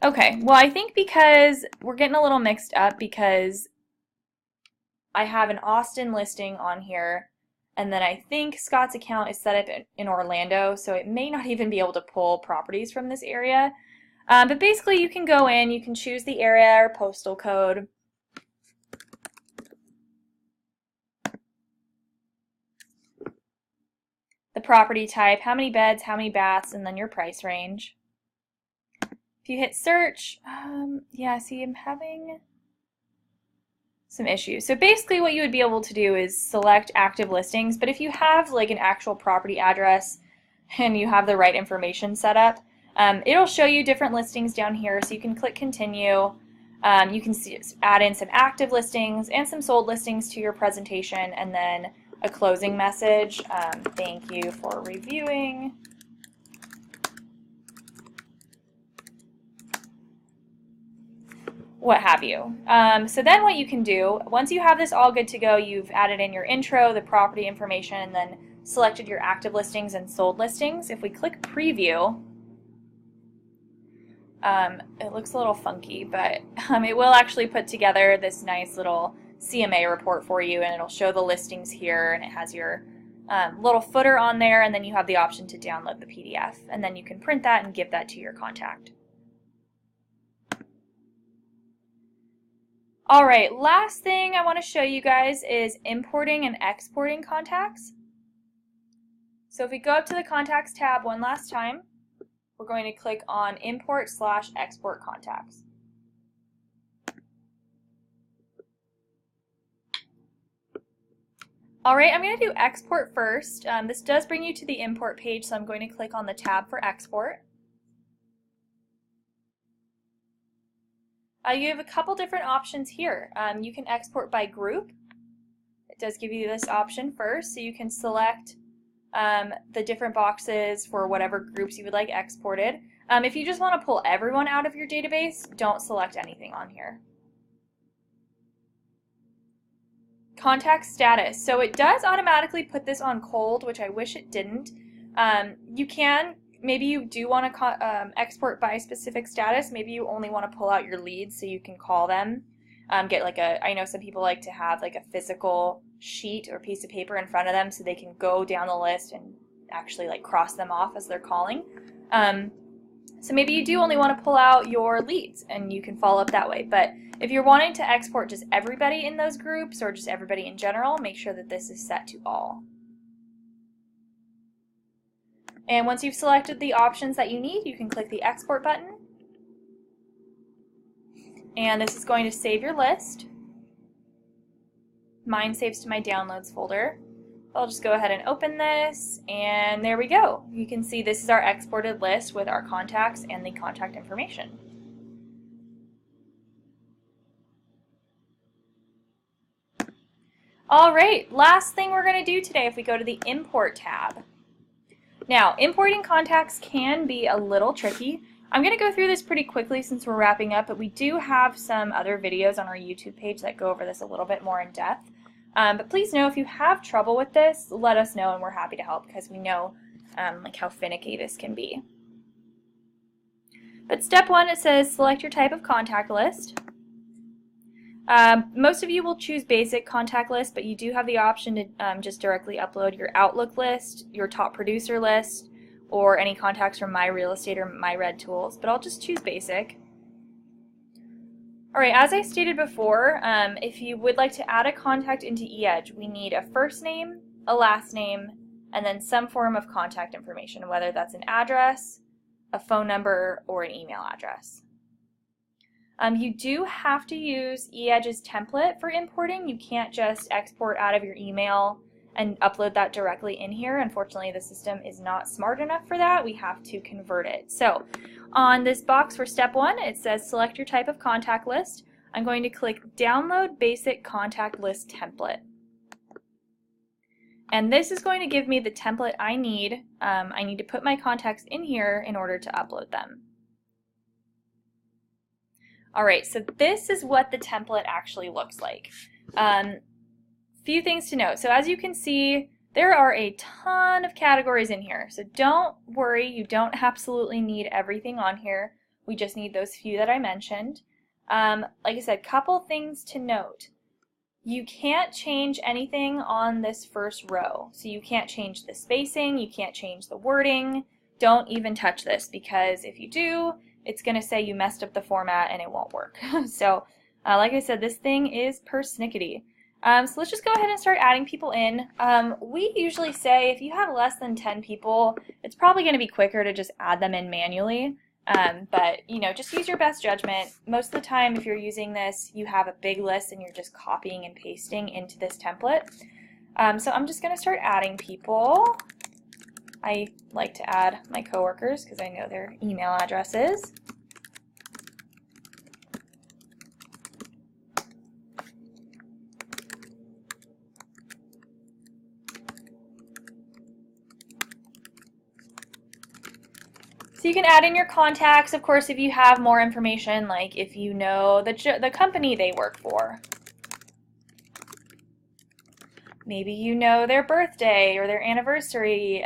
Okay, well I think because we're getting a little mixed up because I have an Austin listing on here and then I think Scott's account is set up in Orlando, so it may not even be able to pull properties from this area. But basically you can go in, you can choose the area or postal code. The property type, how many beds, how many baths, and then your price range. If you hit search, yeah, see, I'm having some issues. So basically what you would be able to do is select active listings, but if you have like an actual property address and you have the right information set up, it'll show you different listings down here, so you can click continue. You can add in some active listings and some sold listings to your presentation, and then a closing message. Thank you for reviewing. What have you. So then what you can do, once you have this all good to go, you've added in your intro, the property information, and then selected your active listings and sold listings. If we click preview, it looks a little funky, but it will actually put together this nice little CMA report for you, and it'll show the listings here, and it has your little footer on there, and then you have the option to download the PDF, and then you can print that and give that to your contact. Alright, last thing I want to show you guys is importing and exporting contacts. So if we go up to the Contacts tab one last time, we're going to click on Import/Export Contacts. Alright, I'm going to do Export first. This does bring you to the Import page, so I'm going to click on the tab for Export. You have a couple different options here. You can export by group. It does give you this option first, so you can select the different boxes for whatever groups you would like exported. If you just want to pull everyone out of your database, don't select anything on here. Contact status. So it does automatically put this on cold, which I wish it didn't. You can, maybe you do want to export by specific status. Maybe you only want to pull out your leads so you can call them. Get like I know some people like to have like a physical sheet or piece of paper in front of them so they can go down the list and actually like cross them off as they're calling. So maybe you do only want to pull out your leads and you can follow up that way. But if you're wanting to export just everybody in those groups or just everybody in general, make sure that this is set to all. And once you've selected the options that you need, you can click the export button. And this is going to save your list. Mine saves to my downloads folder. I'll just go ahead and open this, and there we go. You can see this is our exported list with our contacts and the contact information. All right, last thing we're going to do today, if we go to the Import tab. Now, importing contacts can be a little tricky. I'm going to go through this pretty quickly since we're wrapping up, but we do have some other videos on our YouTube page that go over this a little bit more in depth. But please know if you have trouble with this, let us know and we're happy to help because we know like how finicky this can be. But step one, it says select your type of contact list. Most of you will choose basic contact list, but you do have the option to just directly upload your Outlook list, your top producer list, or any contacts from My Real Estate or My Red Tools, but I'll just choose basic. Alright, as I stated before, if you would like to add a contact into eEdge, we need a first name, a last name, and then some form of contact information, whether that's an address, a phone number, or an email address. You do have to use eEdge's template for importing. You can't just export out of your email and upload that directly in here. Unfortunately, the system is not smart enough for that. We have to convert it. So on this box for step one, it says select your type of contact list. I'm going to click Download Basic Contact List Template. And this is going to give me the template I need. I need to put my contacts in here in order to upload them. Alright, so this is what the template actually looks like. Few things to note. So as you can see, there are a ton of categories in here. So don't worry, you don't absolutely need everything on here. We just need those few that I mentioned. Like I said, couple things to note. You can't change anything on this first row. So you can't change the spacing, you can't change the wording. Don't even touch this because if you do, it's going to say you messed up the format and it won't work. So like I said, this thing is persnickety. So let's just go ahead and start adding people in. We usually say if you have less than 10 people, it's probably going to be quicker to just add them in manually. But, you know, just use your best judgment. Most of the time, if you're using this, you have a big list and you're just copying and pasting into this template. So I'm just going to start adding people. I like to add my coworkers because I know their email addresses. So you can add in your contacts, of course, if you have more information, like if you know the company they work for. Maybe you know their birthday or their anniversary,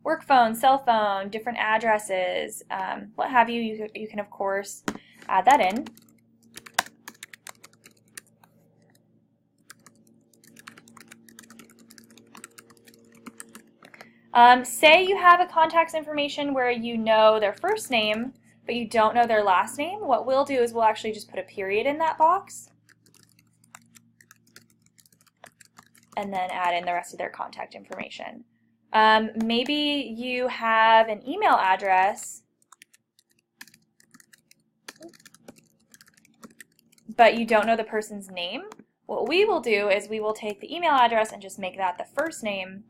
work phone, cell phone, different addresses, what have you. You can, of course, add that in. Say you have a contact's information where you know their first name, but you don't know their last name. What we'll do is we'll actually just put a period in that box and then add in the rest of their contact information. Maybe you have an email address, but you don't know the person's name. What we will do is we will take the email address and just make that the first name,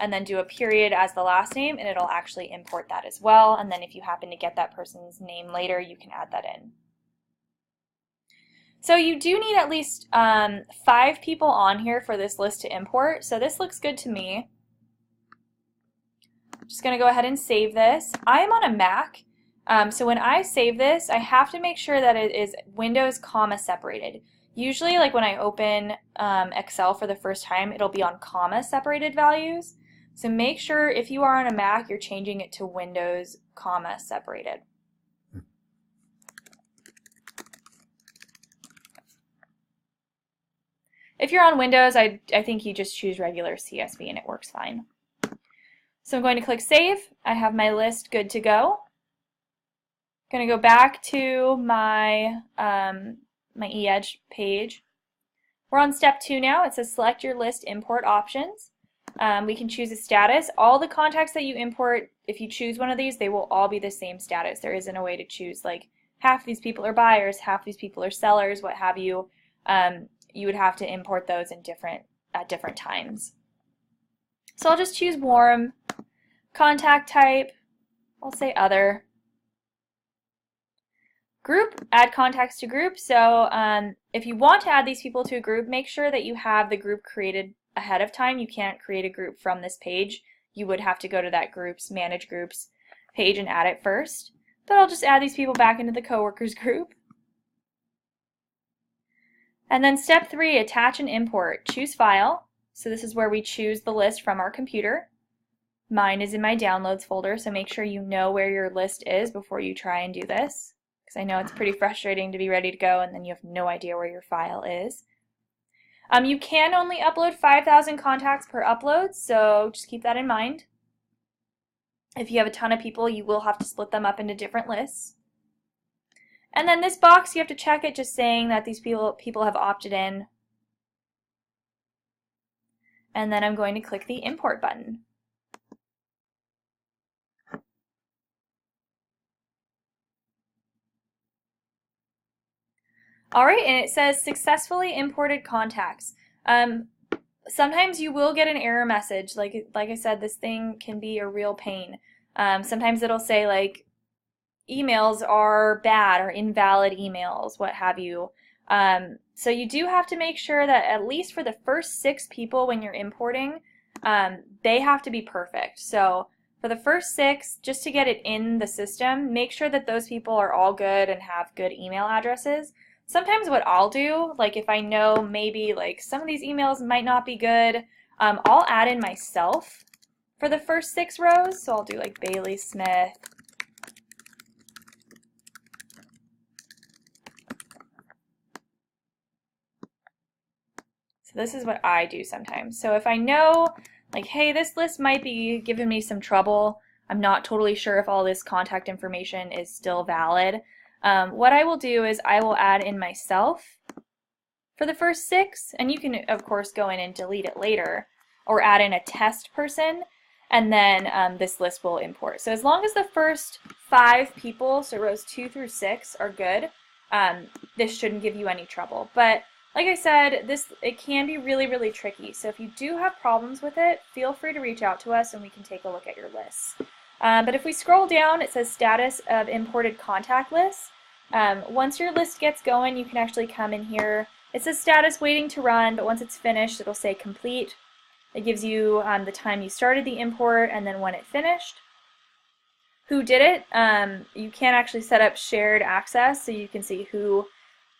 and then do a period as the last name, and it'll actually import that as well. And then if you happen to get that person's name later, you can add that in. So you do need at least 5 people on here for this list to import. So this looks good to me. Just going to go ahead and save this. I am on a Mac, so when I save this, I have to make sure that it is Windows comma separated. Usually, like when I open Excel for the first time, it'll be on comma separated values. So make sure if you are on a Mac, you're changing it to Windows comma separated. If you're on Windows, I think you just choose regular CSV and it works fine. So I'm going to click Save. I have my list good to go. I'm going to go back to my my eEdge page. We're on step 2 now. It says select your list import options. We can choose a status. All the contacts that you import, if you choose one of these, they will all be the same status. There isn't a way to choose like half these people are buyers, half these people are sellers, what have you. You would have to import those at different times. So I'll just choose warm, contact type, I'll say other. Group, add contacts to group. So if you want to add these people to a group, make sure that you have the group created ahead of time. You can't create a group from this page. You would have to go to that groups, manage groups page and add it first. But I'll just add these people back into the coworkers group. And then step 3, attach and import. Choose file. So this is where we choose the list from our computer. Mine is in my downloads folder, so make sure you know where your list is before you try and do this, because I know it's pretty frustrating to be ready to go and then you have no idea where your file is. You can only upload 5,000 contacts per upload, so just keep that in mind. If you have a ton of people, you will have to split them up into different lists. And then this box, you have to check it just saying that these people have opted in. And then I'm going to click the import button. Alright, and it says successfully imported contacts. Sometimes you will get an error message. Like I said, this thing can be a real pain. Sometimes it'll say like emails are bad or invalid emails, what have you. So you do have to make sure that at least for the first 6 people when you're importing, they have to be perfect. So for the first 6, just to get it in the system, make sure that those people are all good and have good email addresses. Sometimes what I'll do, like if I know maybe like some of these emails might not be good, I'll add in myself for the first 6 rows. So I'll do like Bailey Smith. So this is what I do sometimes. So if I know, like, hey, this list might be giving me some trouble, I'm not totally sure if all this contact information is still valid, what I will do is I will add in myself for the first 6, and you can, of course, go in and delete it later, or add in a test person, and then this list will import. So as long as the first 5 people, so rows 2 through 6, are good, this shouldn't give you any trouble. But like I said, it can be really, really tricky. So if you do have problems with it, feel free to reach out to us and we can take a look at your lists. But if we scroll down, it says status of imported contact lists. Once your list gets going, you can actually come in here. It says status waiting to run, but once it's finished, it'll say complete. It gives you the time you started the import and then when it finished. Who did it? You can actually set up shared access so you can see who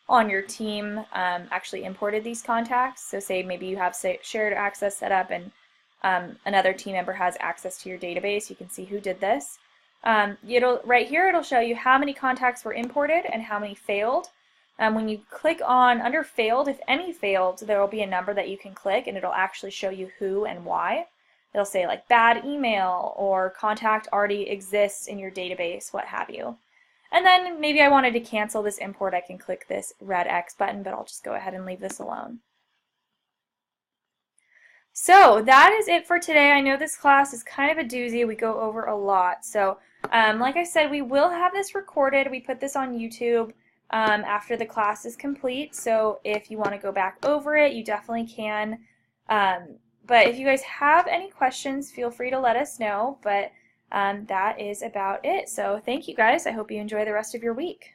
on your team actually imported these contacts. So say maybe you have shared access set up and another team member has access to your database. You can see who did this. Right here it'll show you how many contacts were imported and how many failed. When you click on under failed, if any failed, there will be a number that you can click and it'll actually show you who and why. It'll say like bad email or contact already exists in your database, what have you. And then maybe I wanted to cancel this import, I can click this red X button, but I'll just go ahead and leave this alone. So that is it for today. I know this class is kind of a doozy. We go over a lot. So like I said, we will have this recorded. We put this on YouTube after the class is complete. So if you want to go back over it, you definitely can. But if you guys have any questions, feel free to let us know. But that is about it. So thank you guys. I hope you enjoy the rest of your week.